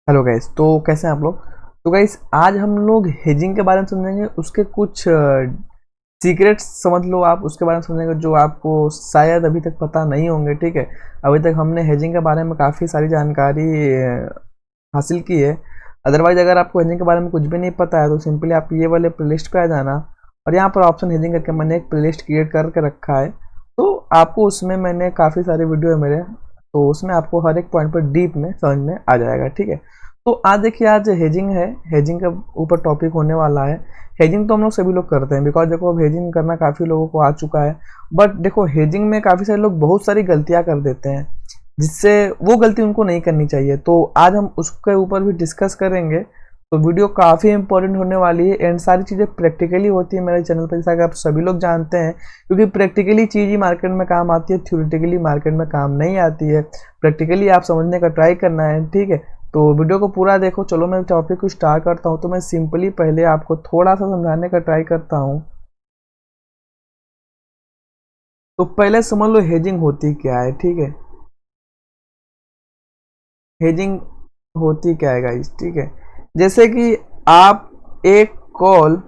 Hello guys. तो कैसे हैं आप लोग। तो गाइस आज हम लोग हेजिंग के बारे में समझेंगे, उसके कुछ सीक्रेट्स समझ लो आप, उसके बारे में समझेंगे जो आपको शायद अभी तक पता नहीं होंगे। ठीक है, अभी तक हमने हेजिंग के बारे में काफ़ी सारी जानकारी हासिल की है। अदरवाइज अगर आपको हेजिंग के बारे में कुछ भी नहीं पता है तो सिंपली आप ये वाले प्लेलिस्ट पे आ जाना, और यहाँ पर ऑप्शन हेजिंग करके मैंने एक प्लेलिस्ट क्रिएट करके रखा है। तो आपको उसमें मैंने काफ़ी सारे वीडियो है मेरे, तो उसमें आपको हर एक पॉइंट पर डीप में समझ में आ जाएगा। ठीक है, तो आज देखिए, आज हेजिंग है, हेजिंग के ऊपर टॉपिक होने वाला है। हेजिंग तो हम लोग सभी लोग करते हैं, बिकॉज देखो अब हेजिंग करना काफ़ी लोगों को आ चुका है। बट देखो हेजिंग में काफ़ी सारे लोग बहुत सारी गलतियां कर देते हैं, जिससे वो गलती उनको नहीं करनी चाहिए। तो आज हम उसके ऊपर भी डिस्कस करेंगे। तो वीडियो काफ़ी इंपॉर्टेंट होने वाली है, एंड सारी चीज़ें प्रैक्टिकली होती है मेरे चैनल पर, जैसा कि आप सभी लोग जानते हैं। क्योंकि प्रैक्टिकली चीज़ ही मार्केट में काम आती है, थ्योरेटिकली मार्केट में काम नहीं आती है। प्रैक्टिकली आप समझने का ट्राई करना है। ठीक है, तो वीडियो को पूरा देखो। चलो मैं टॉपिक को स्टार्ट करता हूँ। तो मैं सिंपली पहले आपको थोड़ा सा समझाने का ट्राई करता हूँ। तो पहले समझ लो हेजिंग होती क्या है। ठीक है, हेजिंग होती क्या है गाइस। ठीक है, जैसे कि आप एक कॉल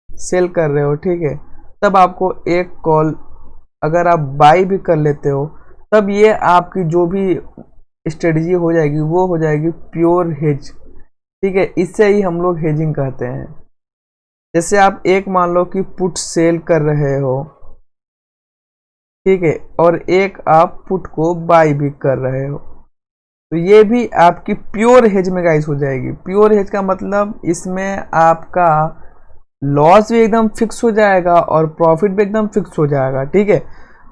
सेल कर रहे हो, ठीक है, तब आपको एक कॉल अगर आप बाई भी कर लेते हो, तब ये आपकी जो भी स्ट्रेटजी हो जाएगी वो हो जाएगी प्योर हेज। ठीक है, इससे ही हम लोग हेजिंग कहते हैं। जैसे आप एक मान लो कि पुट सेल कर रहे हो, ठीक है, और एक आप पुट को बाई भी कर रहे हो, तो ये भी आपकी प्योर हेज में गाइस हो जाएगी। प्योर हेज का मतलब इसमें आपका लॉस भी एकदम फिक्स हो जाएगा और प्रॉफिट भी एकदम फिक्स हो जाएगा। ठीक है,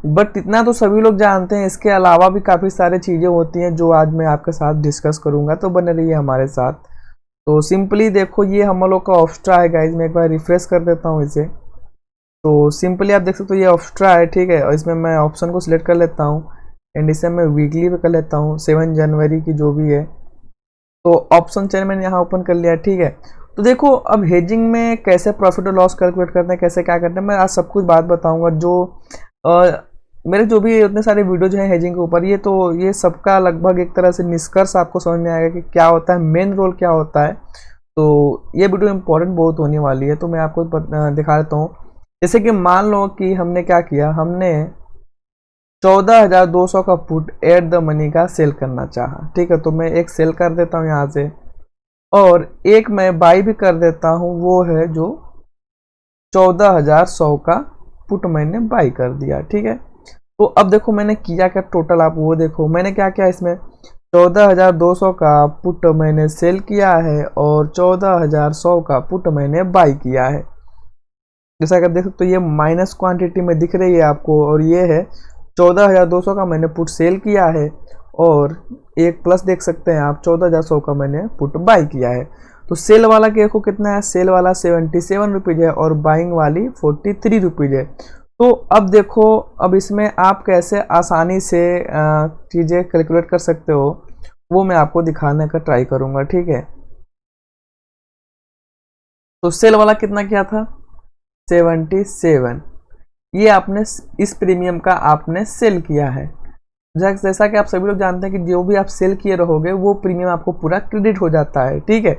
बट इतना तो सभी लोग जानते हैं, इसके अलावा भी काफ़ी सारी चीज़ें होती हैं जो आज मैं आपके साथ डिस्कस करूंगा। तो बने रहिए हमारे साथ। तो सिंपली देखो, ये हम लोग का ऑप्स्ट्रा है गाइज। मैं एक बार रिफ्रेश कर देता हूँ इसे। तो सिंपली आप देख सकते हो ये ऑप्स्ट्रा है। ठीक है, और इसमें मैं ऑप्शन को सिलेक्ट कर लेता हूँ, एंड इसे मैं वीकली पे कर लेता हूँ, 7 जनवरी की जो भी है। तो ऑप्शन चेन मैंने यहाँ ओपन कर लिया। ठीक है, तो देखो अब हेजिंग में कैसे प्रॉफिट और लॉस कैलकुलेट करते हैं, कैसे क्या करते हैं, मैं आज सब कुछ बात बताऊंगा। जो मेरे जो भी उतने सारे वीडियोज हैं हेजिंग के ऊपर, ये सबका लगभग एक तरह से निष्कर्ष आपको समझ में आएगा कि क्या होता है, मेन रोल क्या होता है। तो ये वीडियो इंपॉर्टेंट बहुत होने वाली है। तो मैं आपको दिखा देता हूँ। जैसे कि मान लो कि हमने क्या किया, हमने 14,200 का पुट एट द मनी का सेल करना चाहा। ठीक है, तो मैं एक सेल कर देता हूँ यहाँ से, और एक मैं बाई भी कर देता हूँ, वो है जो 14,100 का पुट मैंने बाई कर दिया। ठीक है, तो अब देखो मैंने किया क्या टोटल, आप वो देखो मैंने क्या किया। इसमें 14,200 का पुट मैंने सेल किया है और 14,100 का पुट मैंने बाई किया है। जैसा कि आप देख सकते हो, ये माइनस क्वांटिटी में दिख रही है आपको, और ये है 14,200 का मैंने पुट सेल किया है, और एक प्लस देख सकते हैं आप, 14,100 का मैंने पुट बाई किया है। तो सेल वाला के देखो कितना है, सेल वाला 77 रुपीज़ है और बाइंग वाली 43 रुपीज़ है। तो अब देखो, अब इसमें आप कैसे आसानी से चीज़ें कैलकुलेट कर सकते हो, वो मैं आपको दिखाने का ट्राई करूँगा। ठीक है, तो सेल वाला कितना क्या था, 77। ये आपने इस प्रीमियम का आपने सेल किया है। जैसा कि आप सभी लोग जानते हैं कि जो भी आप सेल किए रहोगे वो प्रीमियम आपको पूरा क्रेडिट हो जाता है। ठीक है,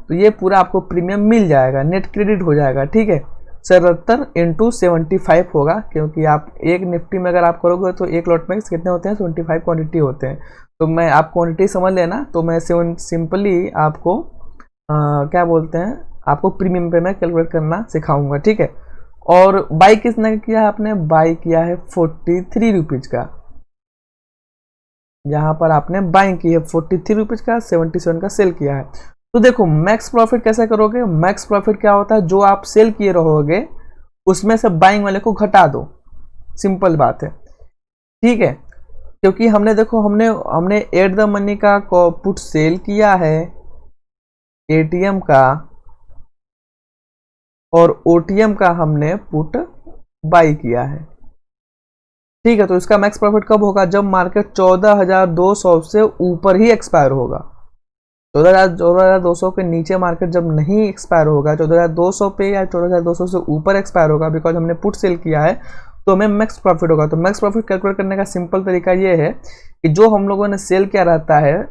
तो ये पूरा आपको प्रीमियम मिल जाएगा, नेट क्रेडिट हो जाएगा। ठीक है, 77 × 75 होगा, क्योंकि आप एक निफ्टी में अगर आप करोगे तो एक लॉट में कितने होते हैं, 75 क्वांटिटी होते हैं। तो मैं आप क्वांटिटी समझ लेना। तो मैं सिंपली आपको क्या बोलते हैं, आपको प्रीमियम पे मैं कैलकुलेट करना सिखाऊंगा। ठीक है, और बाई किसने किया है, आपने बाई किया है 43 रुपीज़ का। यहाँ पर आपने बाइंग की है 43 रुपीज़ का, 77 का सेल किया है। तो देखो मैक्स प्रॉफिट कैसे करोगे, मैक्स प्रॉफिट क्या होता है, जो आप सेल किए रहोगे उसमें से बाइंग वाले को घटा दो। सिंपल बात है। ठीक है, क्योंकि हमने देखो हमने हमने एट द मनी का पुट सेल किया है, एटीएम का और ओटीएम का हमने पुट बाई किया है। ठीक है, तो इसका मैक्स प्रॉफिट कब होगा, जब मार्केट 14,200 से ऊपर ही एक्सपायर होगा। 14,200 के नीचे मार्केट जब नहीं एक्सपायर होगा, 14,200 पे या 14,200 से ऊपर एक्सपायर होगा, बिकॉज हमने पुट सेल किया है, तो हमें मैक्स प्रॉफिट होगा। तो मैक्स प्रॉफिट कैलकुलेट करने का सिंपल तरीका ये है कि जो हम लोगों ने सेल किया रहता है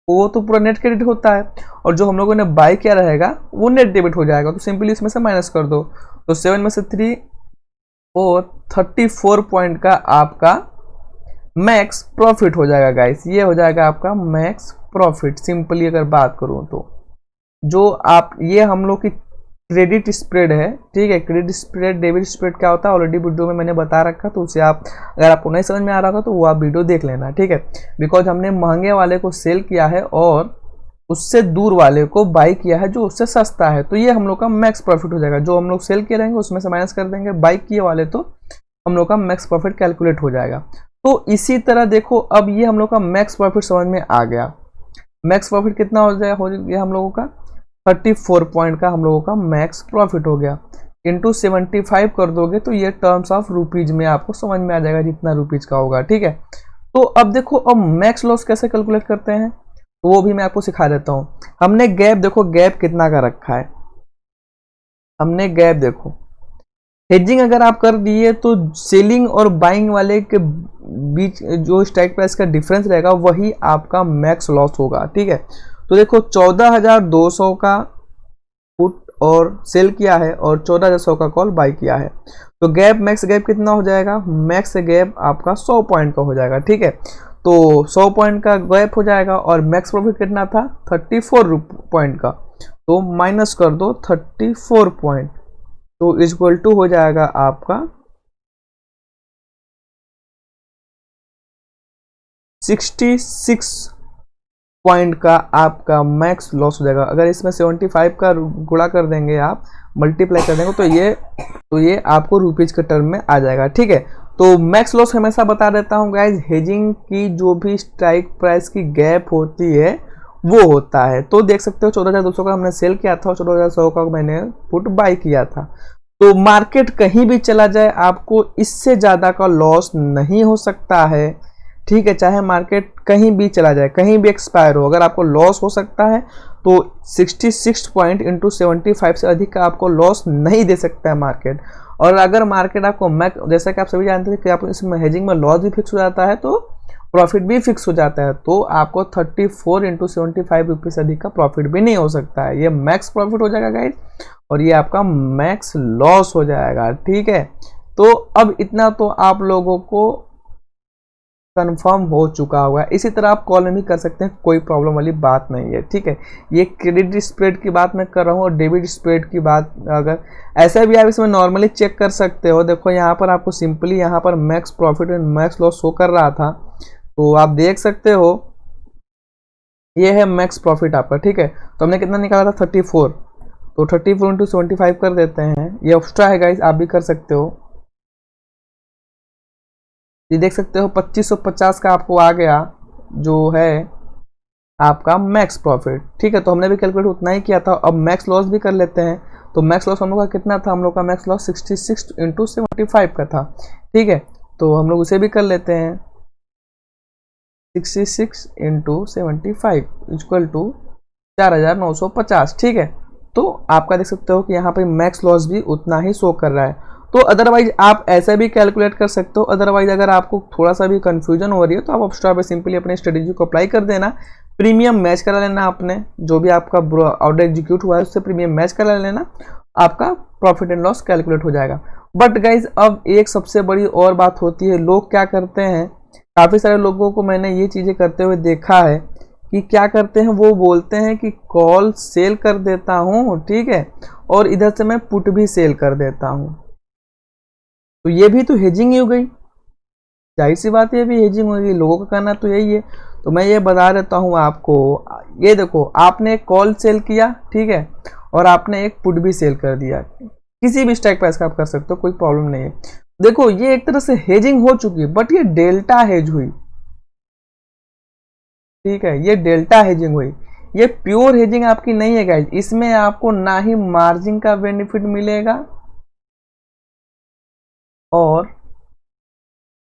वो तो पूरा नेट क्रेडिट होता है, और जो हम लोगों ने बाय किया रहेगा वो नेट डेबिट हो जाएगा। तो सिंपली इसमें से माइनस कर दो, तो 7 में से 3 और 34 पॉइंट का आपका मैक्स प्रॉफिट हो जाएगा गाइस। ये हो जाएगा आपका मैक्स प्रॉफिट। सिंपली अगर बात करूं तो जो आप, ये हम लोग की क्रेडिट स्प्रेड है, ठीक है। क्रेडिट स्प्रेड डेबिट स्प्रेड क्या होता है ऑलरेडी वीडियो में मैंने बता रखा, तो उसे आप, अगर आपको नहीं समझ में आ रहा था तो वो आप वीडियो देख लेना, ठीक है। बिकॉज हमने महंगे वाले को सेल किया है और उससे दूर वाले को बाई किया है जो उससे सस्ता है, तो ये हम लोग का मैक्स प्रॉफिट हो जाएगा। जो हम लोग सेल किए रहेंगे उसमें से माइनस कर देंगे बाई किए वाले, तो हम लोग का मैक्स प्रॉफिट कैलकुलेट हो जाएगा। तो इसी तरह देखो, अब ये हम लोग का मैक्स प्रॉफिट समझ में आ गया। मैक्स प्रॉफिट कितना हो गया हम लोगों का 34 पॉइंट का हम लोगों का मैक्स प्रॉफिट हो गया। इंटू 75 कर दोगे तो ये टर्म्स ऑफ रुपीज में आपको समझ में आ जाएगा जितना रुपीज का होगा, ठीक है। तो अब देखो, अब मैक्स लॉस कैसे कैलकुलेट करते हैं तो वो भी मैं आपको सिखा देता हूँ। हमने गैप, देखो गैप कितना का रखा है, हमने गैप देखो, हेजिंग अगर आप कर दिए तो सेलिंग और बाइंग वाले के बीच जो स्ट्राइक प्राइस का डिफरेंस रहेगा वही आपका मैक्स लॉस होगा, ठीक है। तो देखो 14,200 का पुट और सेल किया है और 14,100 का कॉल बाई किया है, तो गैप, मैक्स गैप कितना हो जाएगा, मैक्स गैप आपका 100 पॉइंट का हो जाएगा, ठीक है। तो 100 पॉइंट का गैप हो जाएगा और मैक्स प्रॉफिट कितना था 34 पॉइंट का, तो माइनस कर दो 34 पॉइंट, तो इक्वल टू हो जाएगा आपका 66 पॉइंट का आपका मैक्स लॉस हो जाएगा। अगर इसमें 75 का गुणा कर देंगे आप, मल्टीप्लाई कर देंगे, तो ये आपको रुपीज के टर्म में आ जाएगा, ठीक है। तो मैक्स लॉस हमेशा बता देता हूँ गाइज, हेजिंग की जो भी स्ट्राइक प्राइस की गैप होती है वो होता है। तो देख सकते हो 14,200 का हमने सेल किया था और 14,100 का मैंने पुट बाई किया था। तो मार्केट कहीं भी चला जाए आपको इससे ज़्यादा का लॉस नहीं हो सकता है, ठीक है। चाहे मार्केट कहीं भी चला जाए, कहीं भी एक्सपायर हो, अगर आपको लॉस हो सकता है तो 66 पॉइंट इंटू 75 से अधिक का आपको लॉस नहीं दे सकता है मार्केट। और अगर मार्केट आपको जैसा कि आप सभी जानते थे कि आप इसमें हेजिंग में लॉस भी फिक्स हो जाता है तो प्रॉफिट भी फिक्स हो जाता है, तो आपको 34 इंटू 75 रुपीज़ अधिक का प्रॉफिट भी नहीं हो सकता है। ये मैक्स प्रॉफिट हो जाएगा गाइज, और ये आपका मैक्स लॉस हो जाएगा, ठीक है। तो अब इतना तो आप लोगों को कंफर्म हो चुका होगा। इसी तरह आप कॉल में भी कर सकते हैं, कोई प्रॉब्लम वाली बात नहीं है, ठीक है। ये क्रेडिट स्प्रेड की बात मैं कर रहा हूँ और डेबिट स्प्रेड की बात, अगर ऐसा भी आप इसमें नॉर्मली चेक कर सकते हो। देखो यहाँ पर आपको सिंपली यहाँ पर max profit and max loss show कर रहा था, तो आप देख सकते हो ये है मैक्स प्रॉफिट आपका, ठीक है। तो हमने कितना निकाला था 34, तो 34 इंटू 75 कर देते हैं, ये एक्स्ट्रा है गाइस, आप भी कर सकते हो। ये देख सकते हो 2550 का आपको आ गया जो है आपका मैक्स प्रॉफिट, ठीक है। तो हमने भी कैलकुलेट उतना ही किया था। अब मैक्स लॉस भी कर लेते हैं, तो मैक्स लॉस हम लोग का कितना था, हम लोग का मैक्स लॉस 66 इंटू 75 का था, ठीक है। तो हम लोग उसे भी कर लेते हैं, 66 इंटू 75 इक्वल टू 4,950, ठीक है। तो आपका देख सकते हो कि यहाँ पे मैक्स लॉस भी उतना ही शो कर रहा है। तो अदरवाइज आप ऐसा भी कैलकुलेट कर सकते हो। अदरवाइज अगर आपको थोड़ा सा भी कंफ्यूजन हो रही है तो आप अपस्टॉक पे सिंपली अपनी स्ट्रेटेजी को अप्लाई कर देना, प्रीमियम मैच करा लेना, आपने जो भी आपका ऑर्डर एग्जीक्यूट हुआ है उससे प्रीमियम मैच करा लेना, आपका प्रॉफिट एंड लॉस कैलकुलेट हो जाएगा। बट गाइज अब एक सबसे बड़ी और बात होती है, लोग क्या करते हैं, काफ़ी सारे लोगों को मैंने ये चीज़ें करते हुए देखा है कि क्या करते हैं, वो बोलते हैं कि कॉल सेल कर देता हूँ, ठीक है, और इधर से मैं पुट भी सेल कर देता हूँ, तो ये भी तो हेजिंग ही हो गई। जाहिर सी बात है ये भी हेजिंग हो गई, लोगों का कहना तो यही है। तो मैं ये बता देता हूँ आपको, ये देखो आपने एक कॉल सेल किया, ठीक है, और आपने एक पुट भी सेल कर दिया, किसी भी स्ट्राइक प्राइस का आप कर सकते हो, कोई प्रॉब्लम नहीं है। देखो ये एक तरह से हेजिंग हो चुकी, बट ये डेल्टा हेज हुई, ठीक है, ये डेल्टा हेजिंग हुई, ये प्योर हेजिंग आपकी नहीं है गाइज। इसमें आपको ना ही मार्जिन का बेनिफिट मिलेगा और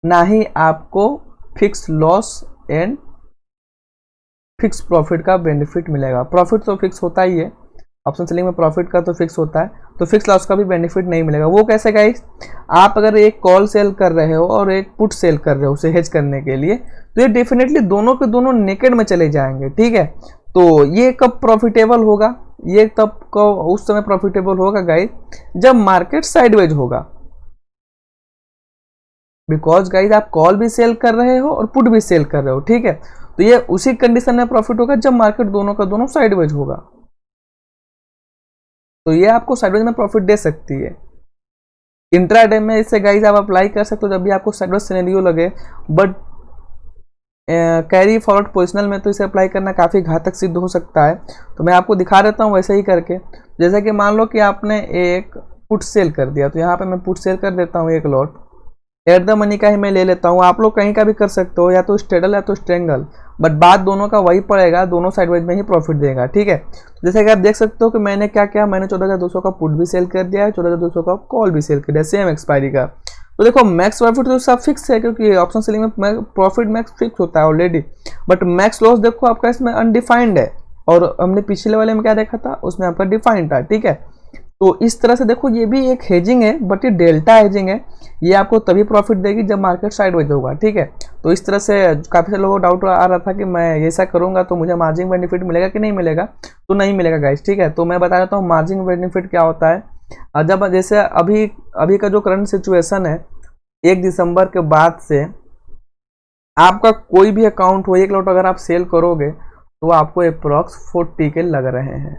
ना ही आपको fix loss and fix profit का बेनिफिट मिलेगा। प्रॉफिट तो फिक्स होता ही है ऑप्शन सेलिंग में प्रॉफिट का तो फिक्स होता है, तो फिक्स लॉस का भी बेनिफिट नहीं मिलेगा। वो कैसे गाइस, आप अगर एक कॉल सेल कर रहे हो और एक पुट सेल कर रहे हो उसे हेज करने के लिए, तो ये डेफिनेटली दोनों के दोनों नेकेड में चले जाएंगे, ठीक है। तो ये कब प्रॉफिटेबल होगा, ये तब को उस समय प्रॉफिटेबल होगा गाइस जब मार्केट साइडवेज होगा। बिकॉज गाइस आप कॉल भी सेल कर रहे हो और पुट भी सेल कर रहे हो, ठीक है। तो ये उसी कंडीशन में प्रॉफिट होगा जब मार्केट दोनों का दोनों साइडवेज होगा, तो ये आपको साइडवेज में प्रॉफिट दे सकती है। इंट्राडे में इसे गाइस आप अप्लाई कर सकते हो जब भी आपको साइडवेज सिनेरियो लगे, बट कैरी फॉरवर्ड पोजिशनल में तो इसे अप्लाई करना काफ़ी घातक सिद्ध हो सकता है। तो मैं आपको दिखा देता हूँ वैसे ही करके। जैसे कि मान लो कि आपने एक पुट सेल कर दिया, तो यहाँ पे मैं पुट सेल कर देता हूँ एक लॉट, एट द मनी का ही मैं ले लेता हूँ। आप लोग कहीं का भी कर सकते हो, या तो स्ट्रेडल या तो स्ट्रेंगल, बट बात दोनों का वही पड़ेगा, दोनों साइडवेज में ही प्रॉफिट देगा, ठीक है। जैसे कि आप देख सकते हो कि मैंने क्या किया, मैंने 14,200 का पुट भी सेल कर दिया है, 14,200 का कॉल भी सेल कर दिया सेम एक्सपायरी का। तो देखो मैक्स प्रॉफिट तो सब फिक्स है, क्योंकि ऑप्शन सेलिंग में प्रॉफिट मैक्स फिक्स होता है ऑलरेडी, बट मैक्स लॉस देखो आपका इसमें अनडिफाइंड है, और हमने पिछले वाले में क्या देखा था, उसमें आपका डिफाइंड था, ठीक है। तो इस तरह से देखो ये भी एक हेजिंग है, बट ये डेल्टा हेजिंग है, ये आपको तभी प्रॉफिट देगी जब मार्केट साइडवेज होगा, ठीक है। तो इस तरह से काफ़ी सारे लोगों को डाउट आ रहा था कि मैं ऐसा करूंगा तो मुझे मार्जिन बेनिफिट मिलेगा कि नहीं मिलेगा, तो नहीं मिलेगा गाइस, ठीक है। तो मैं बता देता हूँ मार्जिन बेनिफिट क्या होता है। जब जैसे अभी का जो करंट सिचुएशन है, 1 दिसंबर के बाद से आपका कोई भी अकाउंट हो, एक लॉट अगर आप सेल करोगे तो आपको अप्रॉक्स 40 के लग रहे हैं,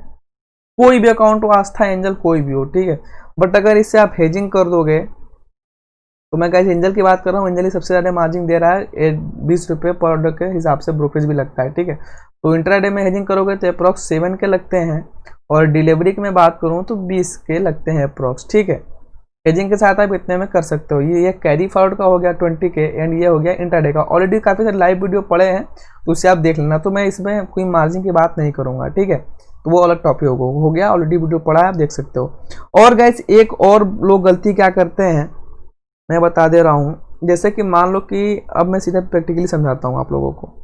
कोई भी अकाउंट हो, आस्था एंजल कोई भी हो, ठीक है। बट अगर इससे आप हेजिंग कर दोगे, तो मैं गाइस एंजल की बात कर रहा हूँ, एंजल ही सबसे ज़्यादा मार्जिन दे रहा है, 20 रुपये पर ऑर्डर के हिसाब से ब्रोकरेज भी लगता है, ठीक है। तो इंट्राडे में हेजिंग करोगे तो अप्रॉक्स 7 के लगते हैं, और डिलीवरी की मैं बात करूँ तो 20 के लगते हैं अप्रॉक्स, ठीक है। हेजिंग के साथ आप इतने में कर सकते हो। ये कैरी फॉरवर्ड का हो गया 20 के, एंड ये हो गया इंट्राडे का। ऑलरेडी काफ़ी सारे लाइव वीडियो पड़े हैं, तो उससे आप देख लेना। तो मैं इसमें कोई मार्जिन की बात नहीं करूँगा, ठीक है, तो वो अलग टॉपिक हो गया, ऑलरेडी वीडियो पड़ा है, आप देख सकते हो। और गाइस एक और लोग गलती क्या करते हैं मैं बता दे रहा हूँ। जैसे कि मान लो कि अब मैं सीधा प्रैक्टिकली समझाता हूँ आप लोगों को।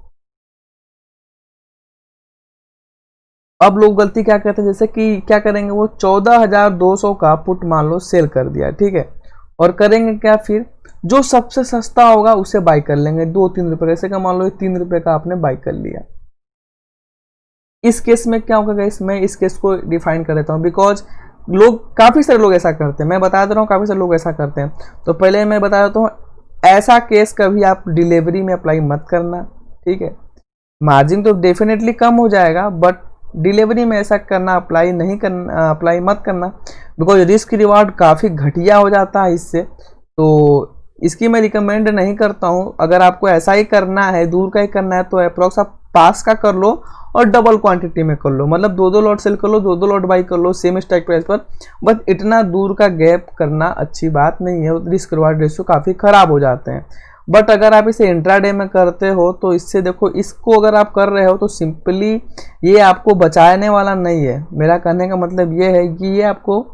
अब लोग गलती क्या करते हैं, जैसे कि क्या करेंगे, वो 14,200 का पुट मान लो सेल कर दिया, ठीक है, और करेंगे क्या, फिर जो सबसे सस्ता होगा उसे बाई कर लेंगे 2-3 रुपये, जैसे कि मान लो 3 रुपये का आपने बाई कर लिया। इस केस में क्या होगा गाइस, मैं इस केस को डिफाइन कर देता हूँ, बिकॉज काफ़ी सारे लोग ऐसा करते हैं, मैं बता दे रहा हूँ काफ़ी सारे लोग ऐसा करते हैं। तो पहले मैं बता देता हूँ, ऐसा केस कभी आप डिलीवरी में अप्लाई मत करना, ठीक है। मार्जिन तो डेफिनेटली कम हो जाएगा, बट डिलीवरी में ऐसा करना अप्लाई मत करना, बिकॉज रिस्क रिवार्ड काफ़ी घटिया हो जाता है इससे। तो इसकी मैं रिकमेंड नहीं करता हूँ। अगर आपको ऐसा ही करना है, दूर का ही करना है, तो अप्रॉक्स आप पास का कर लो और डबल क्वांटिटी में कर लो, मतलब 2-2 लॉट सेल कर लो, 2-2 लॉट बाई कर लो सेम स्ट्राइक प्राइस पर। बट इतना दूर का गैप करना अच्छी बात नहीं है, रिस्क रिवार्ड रेशियो काफ़ी ख़राब हो जाते हैं। बट अगर आप इसे इंट्राडे में करते हो तो इससे देखो, इसको अगर आप कर रहे हो तो सिंपली ये आपको बचाने वाला नहीं है। मेरा कहने का मतलब ये है कि ये आपको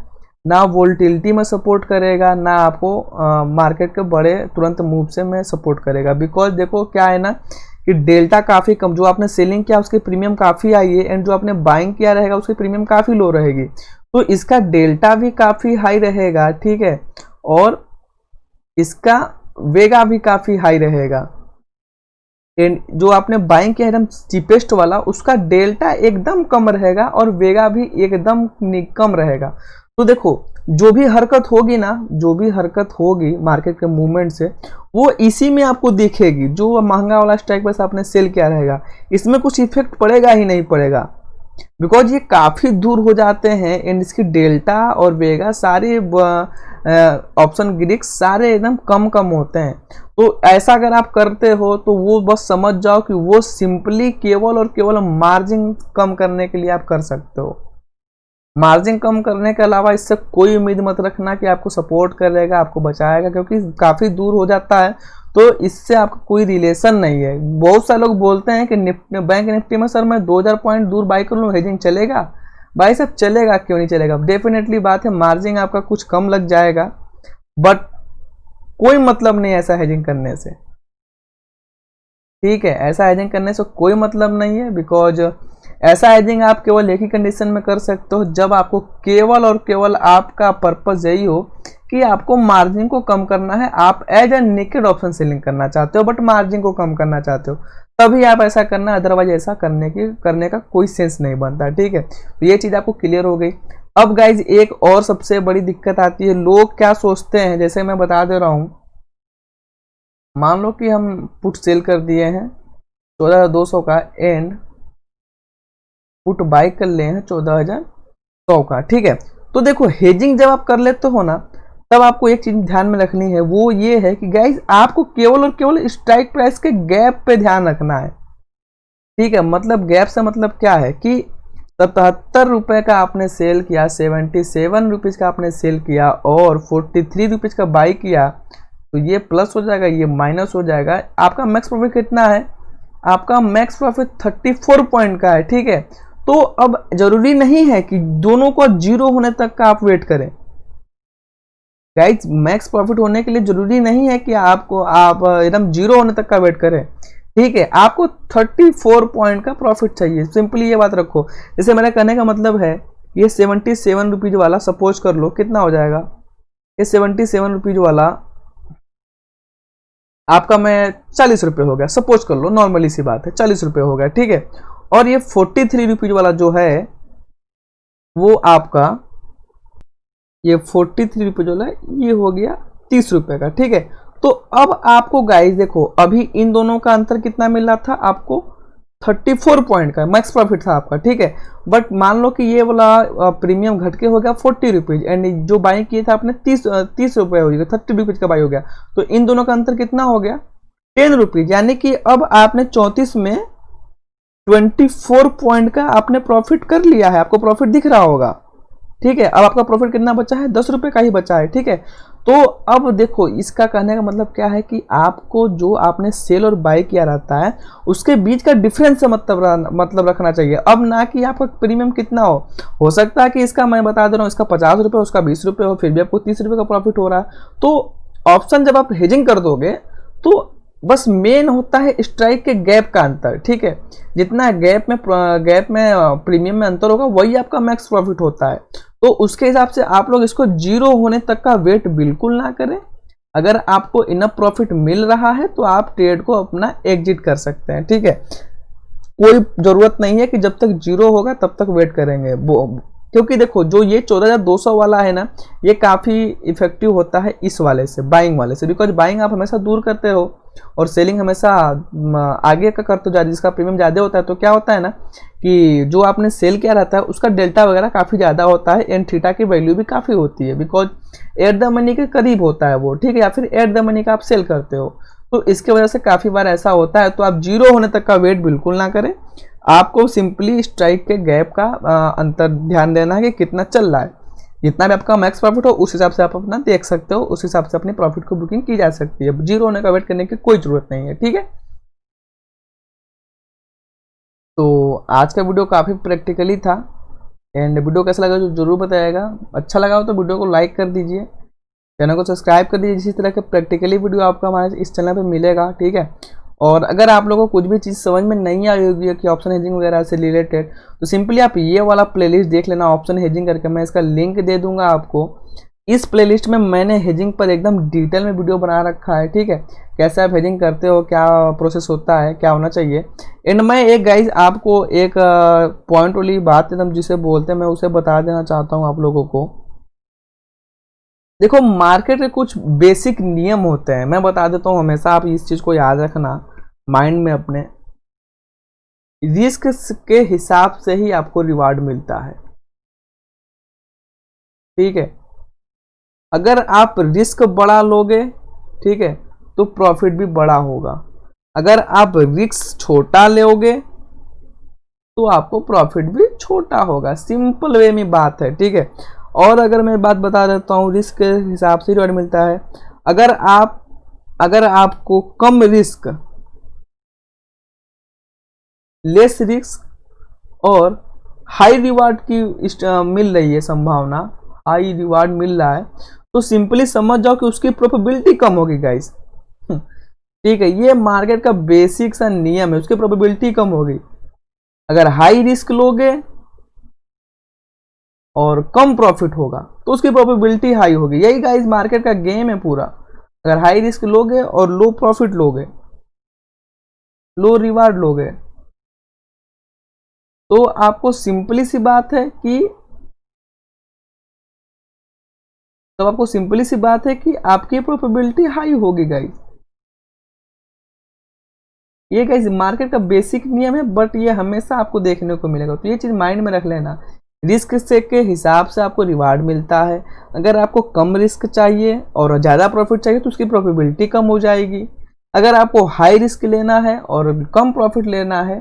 ना वोल्टिलिटी में सपोर्ट करेगा, ना आपको मार्केट के बड़े तुरंत मूव से में सपोर्ट करेगा। बिकॉज देखो क्या है ना कि डेल्टा काफ़ी कम, जो आपने सेलिंग किया उसकी प्रीमियम काफ़ी आई है, एंड जो आपने बाइंग किया रहेगा उसकी प्रीमियम काफ़ी लो रहेगी, तो इसका डेल्टा भी काफ़ी हाई रहेगा, ठीक है, और इसका वेगा भी काफ़ी हाई रहेगा। एंड जो आपने बाइंग किया एकदम चीपेस्ट वाला, उसका डेल्टा एकदम कम रहेगा और वेगा भी एकदम कम रहेगा। तो देखो जो भी हरकत होगी ना, जो भी हरकत होगी मार्केट के मूवमेंट से, वो इसी में आपको दिखेगी। जो महंगा वाला स्ट्राइक प्राइस आपने सेल किया रहेगा, इसमें कुछ इफेक्ट पड़ेगा ही नहीं पड़ेगा, बिकॉज ये काफ़ी दूर हो जाते हैं, एंड इसकी डेल्टा और वेगा सारे ऑप्शन ग्रिक्स सारे एकदम कम होते हैं। तो ऐसा अगर आप करते हो तो वो बस समझ जाओ कि वो सिंपली केवल और केवल मार्जिन कम करने के लिए आप कर सकते हो। मार्जिन कम करने के अलावा इससे कोई उम्मीद मत रखना कि आपको सपोर्ट करेगा, आपको बचाएगा, क्योंकि काफ़ी दूर हो जाता है, तो इससे आपका कोई रिलेशन नहीं है। बहुत सारे लोग बोलते हैं कि बैंक निफ्टी में सर मैं 2000 पॉइंट दूर बाई कर लूँ, हेजिंग चलेगा? भाई साहब चलेगा, क्यों नहीं चलेगा। डेफिनेटली बात है, मार्जिन आपका कुछ कम लग जाएगा, बट कोई मतलब नहीं ऐसा हेजिंग करने से, ठीक है। ऐसा हेजिंग करने से कोई मतलब नहीं है, बिकॉज ऐसा हेजिंग आप केवल एक ही कंडीशन में कर सकते हो, जब आपको केवल और केवल आपका पर्पस यही हो कि आपको मार्जिन को कम करना है, आप as a naked option selling करना चाहते हो बट मार्जिन को कम करना चाहते हो, तभी आप ऐसा करना, अदरवाइज ऐसा करने का कोई सेंस नहीं बनता। ठीक है, तो ये चीज़ आपको क्लियर हो गई। अब गाइज एक और सबसे बड़ी दिक्कत आती है, लोग क्या सोचते हैं, जैसे मैं बता दे रहा हूँ, मान लो कि हम पुट सेल कर दिए हैं 14,200 का एंड पुट बाय कर ले हैं 14,100 का। ठीक है, तो देखो हेजिंग जब आप कर लेते हो ना, तब आपको एक चीज ध्यान में रखनी है, वो ये है कि गाइज आपको केवल और केवल स्ट्राइक प्राइस के गैप पे ध्यान रखना है। ठीक है, मतलब गैप से मतलब क्या है कि 77 रुपए का आपने सेल किया, 77 रुपीज का आपने सेल किया और 43 रुपीज का बाई किया, तो ये प्लस हो जाएगा, ये माइनस हो जाएगा। आपका मैक्स प्रॉफिट कितना है, आपका मैक्स प्रॉफिट 34 पॉइंट का है। ठीक है, तो अब जरूरी नहीं है कि दोनों को जीरो होने तक का आप वेट करें। गाइज मैक्स प्रॉफिट होने के लिए जरूरी नहीं है कि आप एकदम जीरो होने तक का वेट करें। ठीक है, आपको 34 पॉइंट का प्रॉफिट चाहिए, सिंपली ये बात रखो। जैसे मेरा कहने का मतलब है, ये 77 रुपीज वाला सपोज कर लो कितना हो जाएगा, ये 77 रुपीज वाला आपका मैं 40 रुपये हो गया, सपोज कर लो, नॉर्मली सी बात है, 40 रुपये हो गया। ठीक है, और ये 43 रुपीज वाला जो है वो आपका, ये 43 रुपये जो है ये हो गया 30 रुपये का। ठीक है, तो अब आपको गाइस देखो, अभी इन दोनों का अंतर कितना मिल रहा था आपको, 34 पॉइंट का मैक्स प्रॉफिट था आपका। ठीक है, बट मान लो कि ये वाला प्रीमियम घट के हो गया 40 रुपीज एंड जो बाई किए थे आपने 30 रुपये हो गया, 30 रुपीज का बाई हो गया, तो इन दोनों का अंतर कितना हो गया, 10 रुपीज। यानी कि अब आपने 34 में 24 पॉइंट का आपने प्रॉफिट कर लिया है, आपको प्रॉफिट दिख रहा होगा। ठीक है, अब आपका प्रॉफिट कितना बचा है, 10 रुपये का ही बचा है। ठीक है, तो अब देखो इसका कहने का मतलब क्या है कि आपको जो आपने सेल और बाय किया रहता है उसके बीच का डिफरेंस से मतलब रखना चाहिए। अब ना कि आपका प्रीमियम कितना हो सकता है कि इसका मैं बता दे रहा हूँ, इसका 50 रुपये उसका 20 रुपये हो, फिर भी आपको 30 रुपये का प्रॉफिट हो रहा है। तो ऑप्शन जब आप हेजिंग कर दोगे तो बस मेन होता है स्ट्राइक के गैप का अंतर। ठीक है, जितना गैप में प्रीमियम में अंतर होगा वही आपका मैक्स प्रॉफिट होता है। तो उसके हिसाब से आप लोग इसको जीरो होने तक का वेट बिल्कुल ना करें। अगर आपको इनफ प्रॉफिट मिल रहा है तो आप ट्रेड को अपना एग्जिट कर सकते हैं। ठीक है, कोई जरूरत नहीं है कि जब तक जीरो होगा तब तक वेट करेंगे वो, क्योंकि देखो जो ये 14,200 वाला है ना, ये काफ़ी इफेक्टिव होता है इस वाले से, बाइंग वाले से, बिकॉज बाइंग आप हमेशा दूर करते हो और सेलिंग हमेशा आगे का करते हो, जिसका प्रीमियम ज़्यादा होता है। तो क्या होता है ना कि जो आपने सेल किया रहता है उसका डेल्टा वगैरह काफ़ी ज़्यादा होता है एंड थीटा की वैल्यू भी काफ़ी होती है, बिकॉज एट द मनी के करीब होता है वो। ठीक है, या फिर एट द मनी का आप सेल करते हो, तो इसके वजह से काफ़ी बार ऐसा होता है। तो आप जीरो होने तक का वेट बिल्कुल ना करें, आपको सिंपली स्ट्राइक के गैप का अंतर ध्यान देना है कि कितना चल रहा है। जितना भी आपका मैक्स प्रॉफिट हो उस हिसाब से आप अपना देख सकते हो, उस हिसाब से अपनी प्रॉफिट को बुकिंग की जा सकती है। जीरो होने का वेट करने की कोई जरूरत नहीं है। ठीक है, तो आज का वीडियो काफ़ी प्रैक्टिकली था एंड वीडियो कैसा लगा जो जरूर बताइएगा। अच्छा लगा हो तो वीडियो को लाइक कर दीजिए, चैनल को सब्सक्राइब कर दीजिए, इसी तरह के प्रैक्टिकली वीडियो आपका हमारे इस चैनल पे मिलेगा। ठीक है, और अगर आप लोगों को कुछ भी चीज़ समझ में नहीं आई होगी कि ऑप्शन हेजिंग वगैरह से रिलेटेड, तो सिंपली आप ये वाला प्लेलिस्ट देख लेना ऑप्शन हेजिंग करके, मैं इसका लिंक दे दूंगा आपको। इस प्लेलिस्ट में मैंने हेजिंग पर एकदम डिटेल में वीडियो बना रखा है। ठीक है, कैसे आप हेजिंग करते हो, क्या प्रोसेस होता है, क्या होना चाहिए। एंड मैं एक गाइज आपको एक पॉइंट वाली बात एकदम जिसे बोलते हैं मैं उसे बता देना चाहता हूँ आप लोगों को। देखो मार्केट के कुछ बेसिक नियम होते हैं, मैं बता देता हूँ, हमेशा आप इस चीज़ को याद रखना माइंड में अपने। रिस्क के हिसाब से ही आपको रिवार्ड मिलता है। ठीक है, अगर आप रिस्क बड़ा लोगे, ठीक है, तो प्रॉफिट भी बड़ा होगा। अगर आप रिस्क छोटा लोगे तो आपको प्रॉफिट भी छोटा होगा। सिंपल वे में बात है। ठीक है, और अगर मैं बात बता देता हूँ, रिस्क के हिसाब से रिवार्ड मिलता है। अगर आपको कम रिस्क, लेस रिस्क और हाई रिवार्ड की मिल रही है संभावना, हाई रिवार्ड मिल रहा है, तो सिंपली समझ जाओ कि उसकी प्रोबेबिलिटी कम होगी गाइस। ठीक है, ये मार्केट का बेसिक सा नियम है, उसकी प्रोबेबिलिटी कम होगी। अगर हाई रिस्क लोगे और कम प्रॉफिट होगा तो उसकी प्रोबेबिलिटी हाई होगी। यही गाइस मार्केट का गेम है पूरा। अगर हाई रिस्क लोगे और लो प्रॉफिट लोगे, लो रिवार्ड लोगे, तो आपको सिंपली सी बात है कि आपकी प्रोबेबिलिटी हाई होगी गाइस। ये गाइस मार्केट का बेसिक नियम है, बट ये हमेशा आपको देखने को मिलेगा, तो ये चीज माइंड में रख लेना। रिस्क से के हिसाब से आपको रिवार्ड मिलता है। अगर आपको कम रिस्क चाहिए और ज़्यादा प्रॉफिट चाहिए तो उसकी प्रोबेबिलिटी कम हो जाएगी। अगर आपको हाई रिस्क लेना है और कम प्रॉफिट लेना है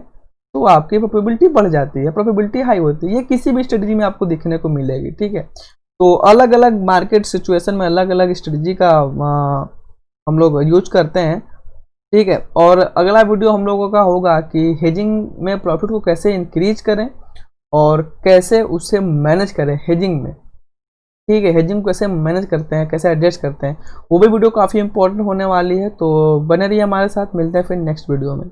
तो आपकी प्रोबेबिलिटी बढ़ जाती है, प्रोबेबिलिटी हाई होती है। ये किसी भी स्ट्रेटजी में आपको देखने को मिलेगी, ठीक है। तो अलग अलग मार्केट सिचुएशन में अलग अलग स्ट्रेटजी का हम लोग यूज करते हैं, ठीक है। और अगला वीडियो हम लोगों का होगा कि हेजिंग में प्रॉफिट को कैसे इंक्रीज करें और कैसे उससे मैनेज करें हेजिंग में, ठीक है। हेजिंग को कैसे मैनेज करते हैं, कैसे एडजस्ट करते हैं, वो भी वीडियो काफ़ी इंपॉर्टेंट होने वाली है। तो बने रहिए हमारे साथ, मिलते हैं फिर नेक्स्ट वीडियो में।